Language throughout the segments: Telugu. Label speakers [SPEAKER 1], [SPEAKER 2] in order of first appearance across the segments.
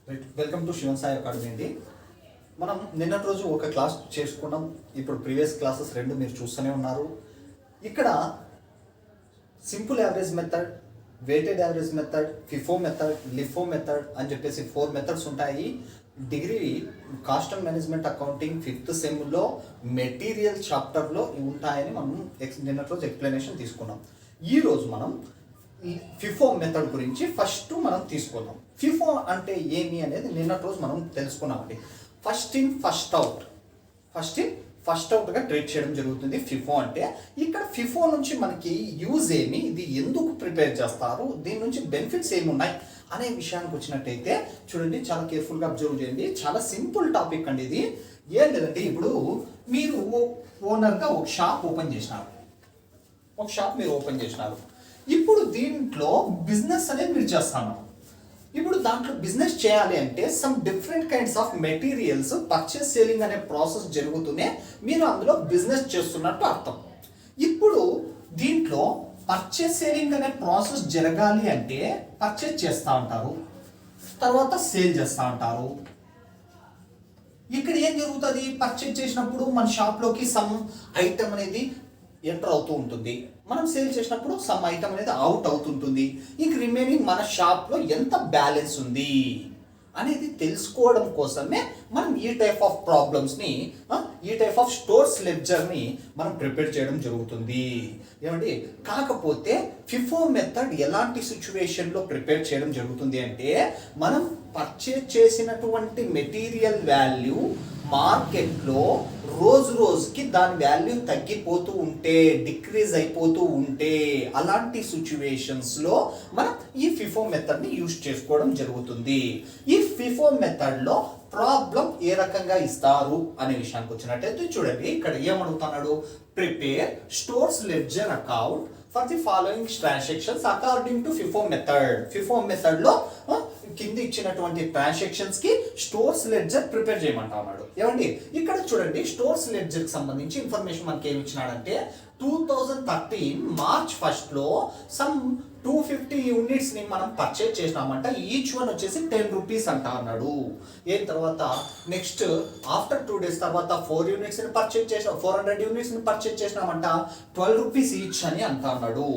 [SPEAKER 1] Welcome to Shivan Sai academy అండి. మనం నిన్నటి రోజు ఒక క్లాస్ చేసుకున్నాం. ఇప్పుడు ప్రీవియస్ క్లాసెస్ రెండు మీరు చూస్తూనే ఉన్నారు. ఇక్కడ simple average method, weighted average method, FIFO method, LIFO method అని చెప్పేసి 4 మెథడ్స్ ఉంటాయి. Degree cost and management accounting 5th సెమ్లో మెటీరియల్ చాప్టర్లో ఉంటాయని మనం నిన్నటి రోజు ఎక్స్ప్లెనేషన్ తీసుకున్నాం. ఈరోజు మనం ఫిఫో మెథడ్ గురించి ఫస్ట్ మనం తీసుకుందాం. ఫిఫో అంటే ఏమి అనేది నిన్నటి రోజు మనం తెలుసుకున్నామండి. ఫస్ట్ ఇన్ ఫస్ట్ అవుట్గా ట్రేడ్ చేయడం జరుగుతుంది ఫిఫో అంటే. ఇక్కడ ఫిఫో నుంచి మనకి యూజ్ ఏమి, ఇది ఎందుకు ప్రిపేర్ చేస్తారు, దీని నుంచి బెనిఫిట్స్ ఏమి ఉన్నాయి అనే విషయానికి వచ్చినట్టయితే చూడండి, చాలా కేర్ఫుల్గా అబ్జర్వ్ చేయండి. చాలా సింపుల్ టాపిక్ అండి ఇది. ఏం లేదండి, ఇప్పుడు మీరు ఓనర్గా ఒక షాప్ మీరు ఓపెన్ చేసినారు. ఇప్పుడు దీంట్లో బిజినెస్ అనేది మీరు చేస్తాను. ఇప్పుడు దాంట్లో బిజినెస్ చేయాలి అంటే some different kinds of materials purchase selling అనే ప్రాసెస్ జరుగుతూనే మీరు అందులో బిజినెస్ చేస్తున్నట్టు అర్థం. ఇప్పుడు దీంట్లో పర్చేస్ సేలింగ్ అనే ప్రాసెస్ జరగాలి అంటే పర్చేస్ చేస్తూ ఉంటారు, తర్వాత సేల్ చేస్తూ ఉంటారు. ఇక్కడ ఏం జరుగుతుంది, పర్చేస్ చేసినప్పుడు మన షాప్లోకి సమ్ ఐటమ్ అనేది ఎంటర్ అవుతూ ఉంటుంది, మనం సేల్ చేసినప్పుడు సమ్ ఐటమ్ అనేది అవుట్ అవుతుంటుంది. ఇంక రిమైనింగ్ మన షాప్లో ఎంత బ్యాలెన్స్ ఉంది అనేది తెలుసుకోవడం కోసమే మనం ఈ టైప్ ఆఫ్ ప్రాబ్లమ్స్ని, ఈ టైప్ ఆఫ్ స్టోర్స్ లెడ్జర్ని మనం ప్రిపేర్ చేయడం జరుగుతుంది. ఏమండి, కాకపోతే ఫిఫో మెథడ్ ఎలాంటి సిచ్యువేషన్లో ప్రిపేర్ చేయడం జరుగుతుంది అంటే, మనం పర్చేజ్ చేసినటువంటి మెటీరియల్ వాల్యూ మార్కెట్లో రోజు రోజుకి దాని వాల్యూ తగ్గిపోతూ ఉంటే, డిక్రీజ్ అయిపోతూ ఉంటే, అలాంటి సిచ్యువేషన్స్లో మనం ఈ ఫిఫో మెథడ్ని యూజ్ చేసుకోవడం జరుగుతుంది. ఈ ఫిఫో మెథడ్లో ప్రాబ్లం ఏ రకంగా ఇస్తారు అనే విషయానికి వచ్చినట్టయితే చూడండి, ఇక్కడ ఏమడుగుతున్నాడు, prepare stores ledger account for the following transactions according to FIFO method. FIFO మెథడ్లో కింద ఇచ్చినటువంటి ట్రాన్సాక్షన్స్ కి స్టోర్స్ లెడ్జర్ ప్రిపేర్ చేయమంటా ఉన్నాడు. ఏమండి, ఇక్కడ చూడండి, స్టోర్స్ లెడ్జర్ కి సంబంధించి ఇన్ఫర్మేషన్ మనకి ఏమి ఇచ్చినాడంటే 2013 మార్చ్ 1 సమ్ 250 యూనిట్స్ ని మనం పర్చేజ్ చేసినామంట. ఈచ్ వన్ వచ్చేసి 10 రూపీస్ అంటా అన్నాడు. ఏం తర్వాత నెక్స్ట్ ఆఫ్టర్ 2 days తర్వాత 400 యూనిట్స్ ని పర్చేజ్ చేసినామంట, 12 రూపీస్ ఈచ్ అని అంటా అన్నాడు.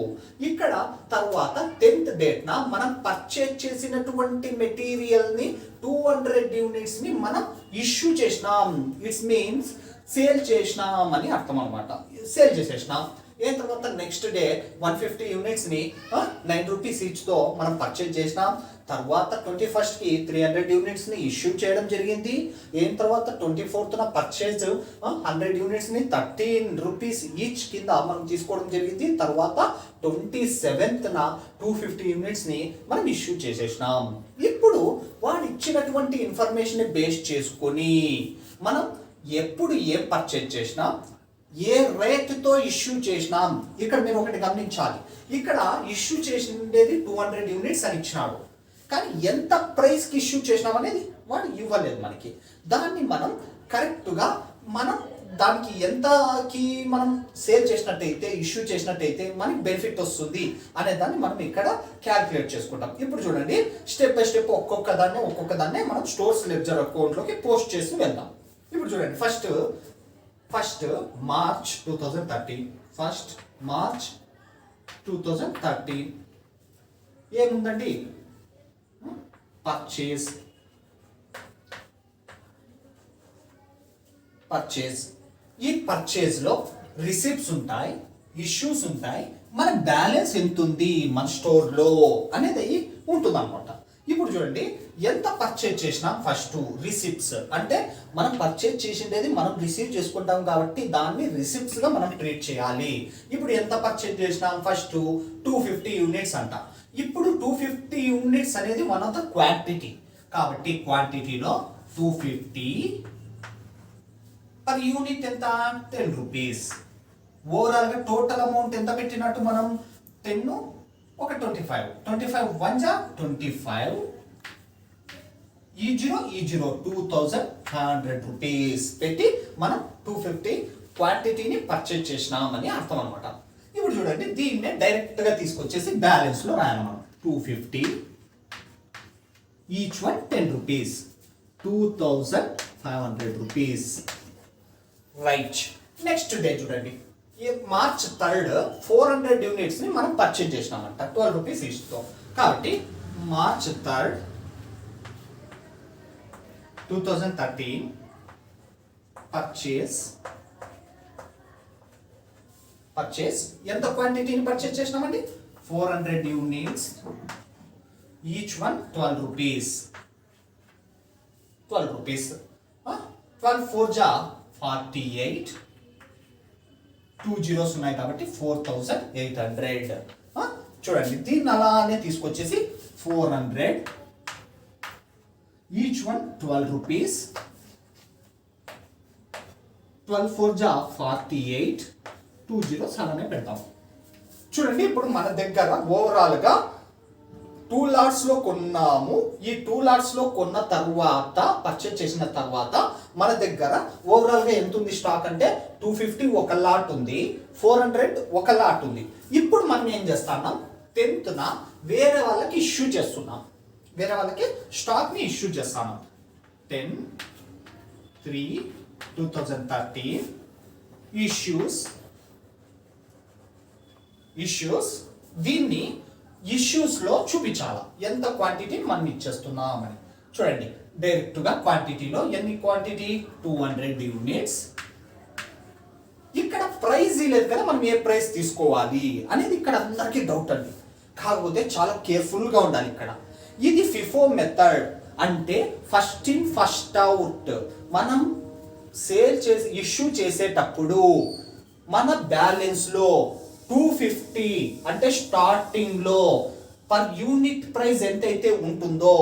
[SPEAKER 1] ఇక్కడ తర్వాత 10th డేట్ న మనం పర్చేజ్ చేసినటువంటి మెటీరియల్ ని 200 యూనిట్స్ ని మనం ఇష్యూ చేసినాం. ఇట్స్ మీన్స్ సేల్ చేసినాం అని అర్థం అనమాట. సేల్ చేసేసినాం. ఏ తర్వాత నెక్స్ట్ డే 150 యూనిట్స్ ని 9 రూపీస్ ఈచ్ తో మనం పర్చేజ్ చేసినాం. తర్వాత 21st కి 300 యూనిట్స్ ని ఇష్యూ చేయడం జరిగింది. ఏం తర్వాత 24th న పర్చేజ్ 100 యూనిట్స్ ని 13 రూపీస్ ఈచ్ కింద మనం తీసుకోవడం జరిగింది. తర్వాత 27th న 250 యూనిట్స్ ని మనం ఇష్యూ చేసేసినాం. ఇప్పుడు వాడు ఇచ్చినటువంటి ఇన్ఫర్మేషన్ ని బేస్ చేసుకొని మనం ఎప్పుడు ఏం పర్చేజ్ చేసినా, ఏ రేట్తో ఇష్యూ చేసినాం, ఇక్కడ మీరు ఒకటి గమనించాలి. ఇక్కడ ఇష్యూ చేసిండేది 200 యూనిట్స్ అని ఇచ్చినాడు, కానీ ఎంత ప్రైస్కి ఇష్యూ చేసినాం అనేది వాడు ఇవ్వలేదు మనకి. దాన్ని మనం కరెక్ట్గా మనం దానికి ఎంతకి మనం సేల్ చేసినట్టయితే, ఇష్యూ చేసినట్టయితే మనకి బెనిఫిట్ వస్తుంది అనే దాన్ని మనం ఇక్కడ క్యాల్కులేట్ చేసుకుంటాం. ఇప్పుడు చూడండి, స్టెప్ బై స్టెప్ ఒక్కొక్క దాన్నే మనం స్టోర్స్ లెడ్జర్ అకౌంట్లోకి పోస్ట్ చేసి వెళ్దాం. ఇప్పుడు చూడండి, ఫస్ట్ మార్చ్ 2013 ఏముందండి, పర్చేజ్. ఈ పర్చేజ్లో రిసిప్ట్స్ ఉంటాయి, ఇష్యూస్ ఉంటాయి, మన బ్యాలెన్స్ ఎంత ఉంది మన స్టోర్లో అనేది ఉంటుంది అనమాట. ఇప్పుడు చూడండి, ఎంత పర్చేజ్ చేసినా ఫస్ట్ రిసిప్ట్స్ అంటే మనం పర్చేజ్ చేసిండేది మనం రిసీవ్ చేసుకుంటాం కాబట్టి దాన్ని రిసిప్ట్స్ గా మనం ట్రీట్ చేయాలి. ఇప్పుడు ఎంత పర్చేజ్ చేసినాం, ఫస్ట్ 250 యూనిట్స్ అంట. ఇప్పుడు 250 యూనిట్స్ అనేది వన్ ఆఫ్ ద క్వాంటిటీ కాబట్టి క్వాంటిటీలో 250 పర్ యూనిట్ ఎంత, 10 రూపీస్. ఓవరాల్ గా టోటల్ అమౌంట్ ఎంత పెట్టినట్టు మనం 10 ఒక 25 1 25 ఈ0 2500 రూపీస్ పెట్టి మనం 250 క్వాంటిటీని పర్చేజ్ చేసినామని అర్థం అనమాట. ఇప్పుడు చూడండి, దీన్నే డైరెక్ట్ గా తీసుకొచ్చేసి బ్యాలెన్స్ లో రాయాలి మనం. 250 each one 10 rupees, 2500 rupees. Right. Next day చూడండి, ఈ మార్చ్ 3 400 యూనిట్స్ని మనం పర్చేజ్ చేసినామంట 12 రూపీస్ ఈచ్తో. కాబట్టి మార్చ్ 3 2013 పర్చేస్ ఎంత క్వాంటిటీని పర్చేజ్ చేసినామండి? 400 units, each one 12 rupees. 12 rupees, 12 4 జా 48, 2 zeros ఉన్నాయి కాబట్టి 4800. చూడండి, దీన్ని అలానే తీసుకొచ్చేసి 400, ఈచ్ వన్ 12 రూపీస్, 12 4 జా 48, 2 zeros అలానే పెడతాం. చూడండి, ఇప్పుడు మన దగ్గర ఓవరాల్గా 2 లాట్స్లో కొన్నాము. ఈ 2 లాట్స్లో కొన్న తర్వాత, పర్చేజ్ చేసిన తర్వాత మన దగ్గర ఓవరాల్గా ఎంత ఉంది స్టాక్ అంటే 250 ఒక లాట్ ఉంది, 400 ఒక లాట్ ఉంది. ఇప్పుడు మనం ఏం చేస్తున్నాం, 10th వేరే వాళ్ళకి ఇష్యూ చేస్తున్నాం. వేరే వాళ్ళకి స్టాక్ని ఇష్యూ చేస్తాను. 10/3/2013 ఇష్యూస్. దీన్ని ఇష్యూస్లో చూపించాలా ఎంత క్వాంటిటీ మనం ఇచ్చేస్తున్నామని. చూడండి, డైరెక్ట్గా క్వాంటిటీలో ఎన్ని క్వాంటిటీ 200 యూనిట్స్. ఇక్కడ ప్రైస్ లేదు కదా, మనం ఏ ప్రైస్ తీసుకోవాలి అనేది ఇక్కడ అందరికీ డౌట్ అండి. కాకపోతే చాలా కేర్ఫుల్గా ఉండాలి ఇక్కడ. ఇది FIFO మెథడ్ అంటే ఫస్ట్ ఇన్ ఫస్ట్ అవుట్. మనం సేల్ చేసి ఇష్యూ చేసేటప్పుడు మన బ్యాలెన్స్లో 250 అంటే స్టార్టింగ్లో పర్ యూనిట్ ప్రైస్ ఎంతైతే ఉంటుందో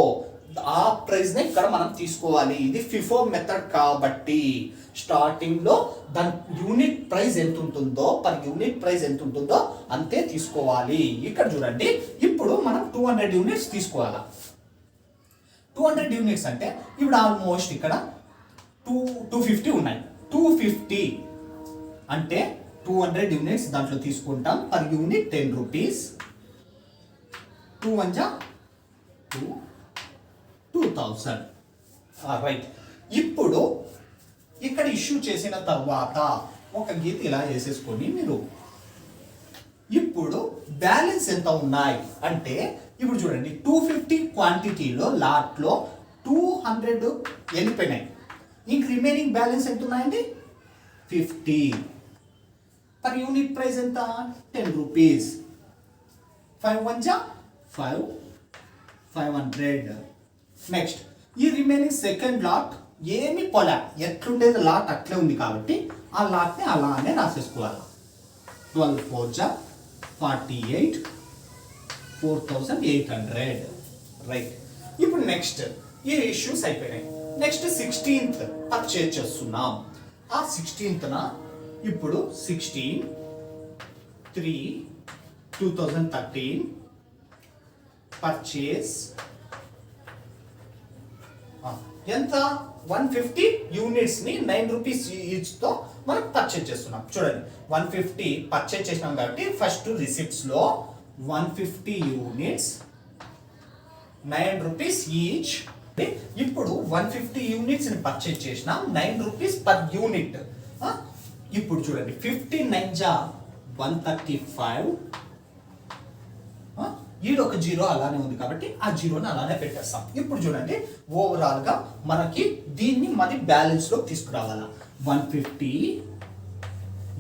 [SPEAKER 1] ఆ ప్రైస్ని ఇక్కడ మనం తీసుకోవాలి. ఇది FIFO మెథడ్ కాబట్టి స్టార్టింగ్లో దాని యూనిట్ ప్రైస్ ఎంత ఉంటుందో, పర్ యూనిట్ ప్రైస్ ఎంత ఉంటుందో అంతే తీసుకోవాలి. ఇక్కడ చూడండి, ఇప్పుడు మనం 200 యూనిట్స్ తీసుకోవాలా. 200 యూనిట్స్ అంటే ఇప్పుడు ఆల్మోస్ట్ ఇక్కడ 250 ఉన్నాయి. 250 అంటే 200 యూనిట్స్ దాంట్లో తీసుకుంటాం. Per unit 10 rupees. 2 1 జా 2000. రైట్. ఇప్పుడు ఇక్కడ ఇష్యూ చేసిన తర్వాత ఒక గీత ఇలా వేసేసుకొని మీరు ఇప్పుడు బ్యాలెన్స్ ఎంత ఉన్నాయి అంటే ఇప్పుడు చూడండి, 250 క్వాంటిటీలో లాట్లో 200 వెళ్ళిపోయినాయి. ఇంక రిమైనింగ్ బ్యాలెన్స్ ఎంత ఉన్నాయండి? 50. పర్ యూనిట్ ప్రైస్ ఎంత? 10 రూపీస్. 5 1 జా 500. నెక్స్ట్, ఈ రిమైనింగ్ సెకండ్ లాట్ ఏమి పొలా, ఎట్లుండేది లాట్ అట్లే ఉంది కాబట్టి ఆ లాట్ని అలానే రాసేసుకోవాలి. 12 4 జా 48, 4800. రైట్. ఇప్పుడు నెక్స్ట్ ఈ ఇష్యూస్ అయిపోయినాయి. నెక్స్ట్ 16th పర్చేజ్ చేస్తున్నాం. ఆ 16th ఇప్పుడు 16/3/2013 పర్చేజ్ ఎంత? 150 యూనిట్స్ని 9 రూపీస్ ఈచ్తో మనం పర్చేజ్ చేస్తున్నాం. చూడండి, 150 పర్చేజ్ చేసినాం కాబట్టి ఫస్ట్ రిసిప్ట్స్లో 150 యూనిట్స్ 9 రూపీస్ ఈచ్. ఇప్పుడు 150 యూనిట్స్ని పర్చేజ్ చేసినాం, 9 రూపీస్ పర్ యూనిట్. ఇప్పుడు చూడండి, 59 జా 135. ఈడొక జీరో అలానే ఉంది కాబట్టి ఆ జీరోని అలానే పెట్టేస్తాం. ఇప్పుడు చూడండి, ఓవరాల్గా మనకి దీన్ని మరి బ్యాలెన్స్లో తీసుకురావాలా. 150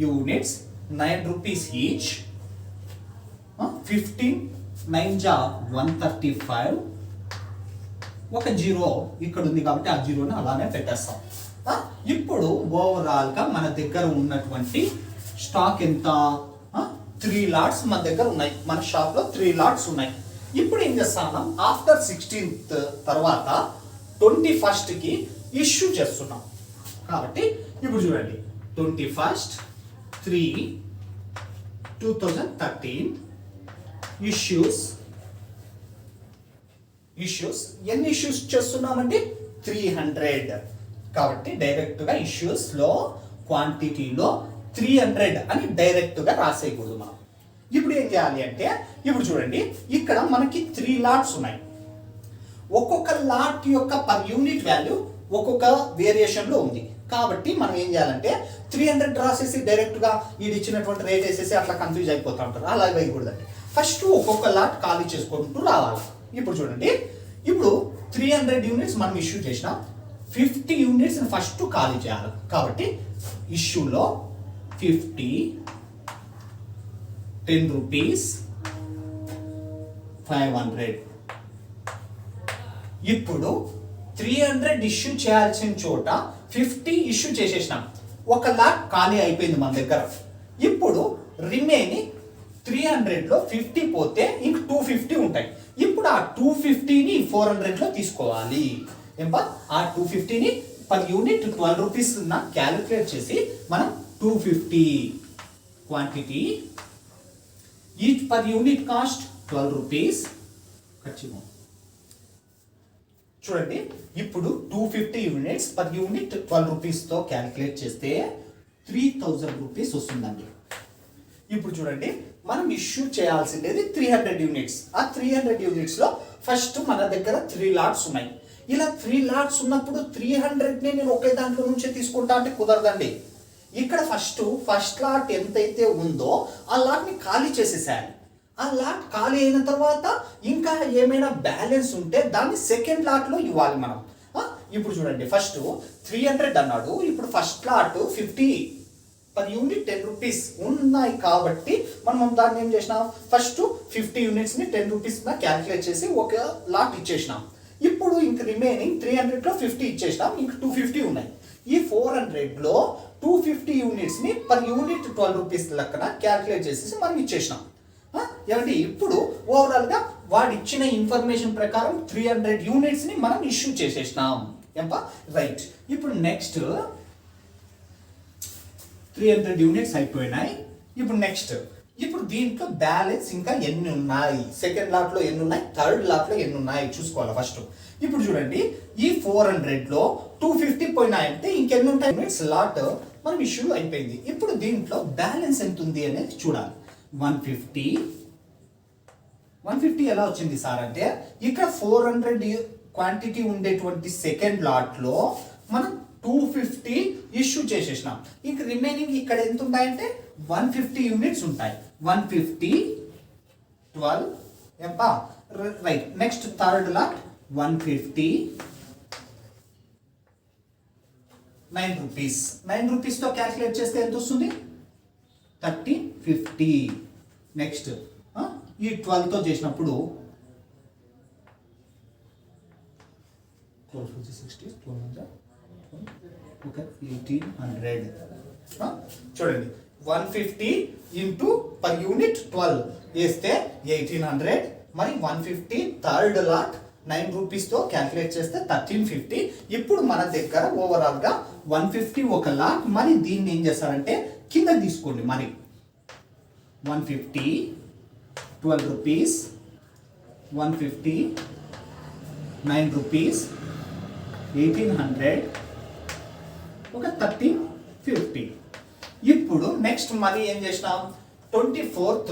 [SPEAKER 1] యూనిట్స్ 9 రూపీస్ ఈచ్. 59 జా 135. ఒక జీరో ఇక్కడ ఉంది కాబట్టి ఆ జీరోని అలానే పెట్టేస్తాం. ఇప్పుడు ఓవరాల్గా మన దగ్గర ఉన్నటువంటి స్టాక్ ఎంత? 3 లాట్స్ మన దగ్గర ఉన్నాయి. మన షాప్లో 3 లాట్స్ ఉన్నాయి. ఇప్పుడు ఏం చేస్తాం? ఆఫ్టర్ 16th తర్వాత 21st ఇష్యూ చేస్తున్నాం. కాబట్టి ఇప్పుడు చూడండి, 21/3/2013 ఇష్యూస్. ఎన్ని ఇష్యూస్ చేస్తున్నామంటే 300. కాబట్టి డైరెక్ట్గా ఇష్యూస్లో క్వాంటిటీలో 300 అని డైరెక్ట్గా రాసేయకూడదు మనం. ఇప్పుడు ఏం చేయాలి అంటే ఇప్పుడు చూడండి, ఇక్కడ మనకి 3 లాట్స్ ఉన్నాయి. ఒక్కొక్క లాట్ యొక్క పర్ యూనిట్ వాల్యూ ఒక్కొక్క వేరియేషన్లో ఉంది. కాబట్టి మనం ఏం చేయాలంటే 300 రాసేసి డైరెక్ట్గా ఇది ఇచ్చినటువంటి రేట్ వేసేసి అట్లా కన్ఫ్యూజ్ అయిపోతూ ఉంటారు. అలా వేయకూడదండి. ఫస్ట్ ఒక్కొక్క లాట్ ఖాళీ చేసుకుంటూ రావాలి. ఇప్పుడు చూడండి, ఇప్పుడు 300 యూనిట్స్ మనం ఇష్యూ చేసినాం. 50 యూనిట్స్ ఫస్ట్ ఖాళీ చేయాలి. కాబట్టి ఇష్యూలో 50, 10 రూపీస్, 500. ఇప్పుడు 300 ఇష్యూ చేయాల్సిన చోట 50 ఇష్యూ చేసేసినాం. ఒక లాట్ ఖాళీ అయిపోయింది మన దగ్గర. ఇప్పుడు రిమైనింగ్ 300లో 50 పోతే ఇంక 250 ఉంటాయి. ఇప్పుడు ఆ 250ని 400లో తీసుకోవాలి. ఏంపా ఆ 250ని పర్ యూనిట్ 12 రూపీస్ క్యాలిక్యులేట్ చేసి మనం 250 quantity each per unit cost 12 rupees. చూడండి, ఇప్పుడు 250 యూనిట్స్ పర్ యూనిట్ 12 రూపీస్తో క్యాలిక్యులేట్ చేస్తే 3000 రూపీస్ వస్తుందండి. ఇప్పుడు చూడండి, మనం ఇష్యూ చేయాల్సింది 300 యూనిట్స్. ఆ 300 యూనిట్స్లో ఫస్ట్ మన దగ్గర 3 లాట్స్ ఉన్నాయి. ఇలా 3 లాట్స్ ఉన్నప్పుడు 300ని నేను ఒకే దాంట్లో నుంచే తీసుకుంటా అంటే కుదరదండి. ఇక్కడ ఫస్ట్ లాట్ ఎంతైతే ఉందో ఆ లాట్ని ఖాళీ చేసేసేయాలి. ఆ లాట్ ఖాళీ అయిన తర్వాత ఇంకా ఏమైనా బ్యాలెన్స్ ఉంటే దాన్ని సెకండ్ లాట్లో ఇవ్వాలి మనం. ఇప్పుడు చూడండి, ఫస్ట్ 300 అన్నాడు. ఇప్పుడు first lot 50 per unit 10 rupees ఉన్నాయి. కాబట్టి మనం దాన్ని ఏం చేసినాం, ఫస్ట్ 50 యూనిట్స్ని 10 రూపీస్ క్యాలిక్యులేట్ చేసి ఒక లాట్ ఇచ్చేసినాం. ఇప్పుడు ఇంక రిమైనింగ్ 300లో 50 ఇచ్చేసినాం. ఇంక 250 ఉన్నాయి. ఈ 400లో 250 యూనిట్స్ని పర్ యూనిట్ 12 రూపీస్ లెక్కన క్యాలిక్యులేట్ చేసేసి మనం ఇచ్చేసినాం. ఏమంటే ఇప్పుడు ఓవరాల్గా వాడు ఇచ్చిన ఇన్ఫర్మేషన్ ప్రకారం 300 యూనిట్స్ని మనం ఇష్యూ చేసేసినాం. ఏంపా రైట్. ఇప్పుడు నెక్స్ట్ 300 యూనిట్స్ అయిపోయినాయి. ఇప్పుడు దీంట్లో బ్యాలెన్స్ ఇంకా ఎన్ని ఉన్నాయి, సెకండ్ లాట్లో ఎన్ని ఉన్నాయి, థర్డ్ లాట్లో ఎన్ని ఉన్నాయి చూసుకోవాలి ఫస్ట్. ఇప్పుడు చూడండి, ఈ 400లో 250 పోయినాయంటే ఇంకెన్ని ఉంటాయి యూనిట్స్ లాట్ మనం ఇష్యూ అయిపోయింది. ఇప్పుడు దీంట్లో బ్యాలెన్స్ ఎంత ఉంది అనేది చూడాలి. 150 ఎలా వచ్చింది సార్ అంటే, ఇక్కడ 400 క్వాంటిటీ ఉండేటువంటి సెకండ్ లాట్లో మనం 250 ఇష్యూ చేసేసినాం. ఇంక రిమైనింగ్ ఇక్కడ ఎంత ఉంటాయంటే 150 యూనిట్స్ ఉంటాయి. 150, 12 ఎంపా right. Next third lot 150, 9 rupees. 9 రూపీస్తో క్యాల్కులేట్ చేస్తే ఎంత వస్తుంది, 1350. నెక్స్ట్ ఈ 12తో చేసినప్పుడు 1800. చూడండి, 150 ఇంటూ పర్ యూనిట్ 12 వేస్తే 1800. మరి 150 థర్డ్ లాట్ 9 రూపీస్తో క్యాల్కులేట్ చేస్తే 1350. ఇప్పుడు మన దగ్గర ఓవరాల్గా 150 ఒక లాట్. మరి దీన్ని ఏం చేస్తారంటే కింద తీసుకోండి. మరి 150, 12 రూపీస్, 150, 9 రూపీస్, 1800, ఒక 1350. ఇప్పుడు నెక్స్ట్ మనీ ఏం చేసినాం, 24th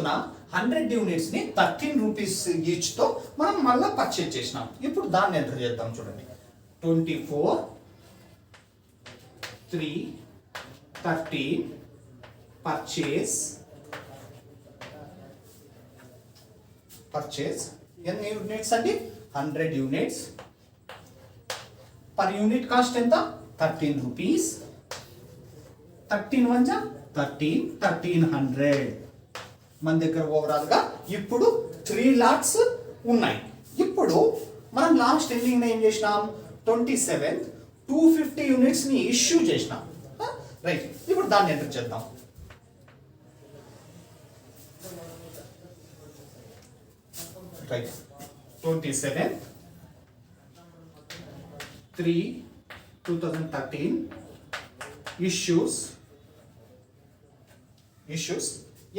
[SPEAKER 1] 100 యూనిట్స్ని 13 రూపీస్ ఈచ్తో మనం మళ్ళీ పర్చేజ్ చేసినాం. ఇప్పుడు దాన్ని ఎంటర్ చేద్దాం. చూడండి, 24, 3, 13 పర్చేజ్ ఎన్ని యూనిట్స్ అండి, 100 యూనిట్స్. పర్ యూనిట్ కాస్ట్ ఎంత, 13 రూపీస్. 13 1 13, 1300. మన దగ్గర ఓవరాల్గా ఇప్పుడు 3 లాట్స్ ఉన్నాయి. ఇప్పుడు మనం లాస్ట్ ఎండింగ్ ఏం చేసినాం, 27th 250 యూనిట్స్ని ఇష్యూ చేసినాం. రైట్, ఇప్పుడు దాన్ని ఎంటర్ చేద్దాం. రైట్, 27th 3, 2013 ఇష్యూస్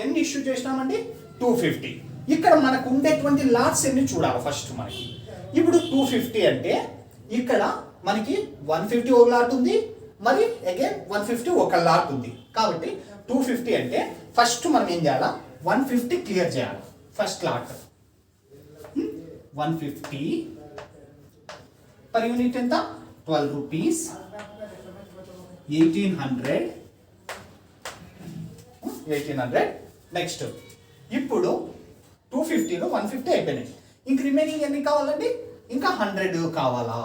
[SPEAKER 1] ఎన్ని ఇష్యూ చేసినామండి, 250. ఇక్కడ మనకు ఉండేటువంటి లాట్స్ ఎన్ని చూడాలి ఫస్ట్ మనకి. ఇప్పుడు 250 అంటే ఇక్కడ మనకి 150 ఒక లాట్ ఉంది, మరి అగైన్ 150 ఒక లాట్ ఉంది. కాబట్టి 250 అంటే ఫస్ట్ మనం ఏం చేయాలా, 150 క్లియర్ చేయాలి. ఫస్ట్ లాట్ 150 పర్ యూనిట్ ఎంత 12 రూపీస్ 1800 నెక్స్ట్ ఇప్పుడు 250లో 150 అయిపోయినాయి. ఇంక రిమైనింగ్ ఎన్ని కావాలండి? ఇంకా 100 కావాలా?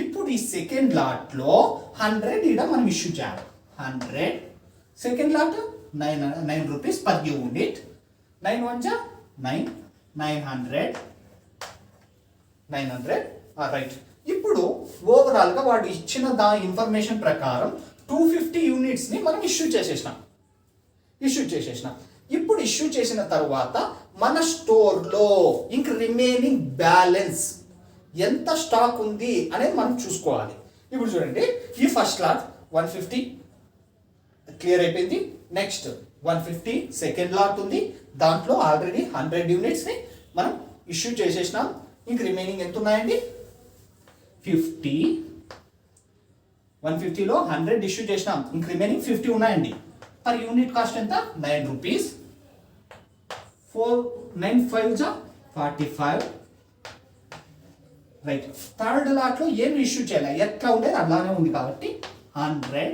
[SPEAKER 1] ఇప్పుడు ఈ సెకండ్ లాట్లో 100 ఈడ మనం ఇష్యూ చేయాలి. 100 second lot 9 rupees per unit. 9 1 జా 9 900 రైట్. ఇప్పుడు ఓవరాల్గా వాడు ఇచ్చిన ఇన్ఫర్మేషన్ ప్రకారం 250 యూనిట్స్ని మనం ఇష్యూ చేసేసినాం. ఇప్పుడు ఇష్యూ చేసిన తర్వాత మన స్టోర్లో ఇంక రిమైనింగ్ బ్యాలెన్స్ ఎంత స్టాక్ ఉంది అనేది మనం చూసుకోవాలి. ఇప్పుడు చూడండి, ఈ ఫస్ట్ లాట్ 150 క్లియర్ అయిపోయింది. నెక్స్ట్ 150 సెకండ్ లాట్ ఉంది, దాంట్లో ఆల్రెడీ 100 యూనిట్స్ని మనం ఇష్యూ చేసేసినాం. ఇంక రిమైనింగ్ ఎంత ఉన్నాయండి? 50. 150లో 100 ఇష్యూ చేసినాం, ఇంక రిమైనింగ్ 50 ఉన్నాయండి. పర్ యూనిట్ కాస్ట్ ఎంత? 9 రూపీస్. 9 5 జా 45 రైట్. థర్డ్ లాట్లో ఏమి ఇష్యూ చేయాలి, ఎట్లా ఉండేది అలానే ఉంది కాబట్టి 100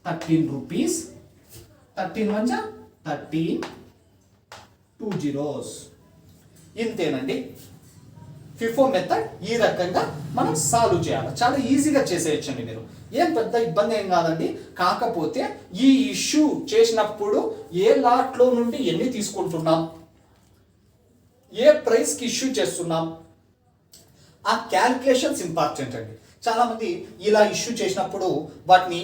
[SPEAKER 1] 13 రూపీస్. 13 1 జా 13 2 zeros. ఇంతేనండి. ఫిఫో మెథడ్ ఈ రకంగా మనం సాల్వ్ చేయాలి. చాలా ఈజీగా చేసేయచ్చండి మీరు, ఏం పెద్ద ఇబ్బంది ఏం కాదండి. కాకపోతే ఈ ఇష్యూ చేసినప్పుడు ఏ లాట్లో నుండి ఎన్ని తీసుకుంటున్నాం, ఏ ప్రైస్కి ఇష్యూ చేస్తున్నాం, ఆ క్యాల్కులేషన్స్ ఇంపార్టెంట్ అండి. చాలామంది ఇలా ఇష్యూ చేసినప్పుడు వాటిని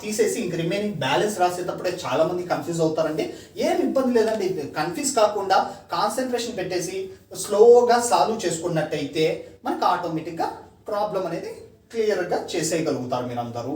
[SPEAKER 1] తీసేసి ఇంక రిమైనింగ్ బ్యాలెన్స్ రాసేటప్పుడే చాలామంది కన్ఫ్యూజ్ అవుతారండి. ఏం ఇబ్బంది లేదండి, కన్ఫ్యూజ్ కాకుండా కాన్సన్ట్రేషన్ పెట్టేసి స్లోగా సాల్వ్ చేసుకున్నట్టయితే మనకు ఆటోమేటిక్గా ప్రాబ్లం అనేది క్లియర్గా చేసేయగలుగుతారు మీరందరూ.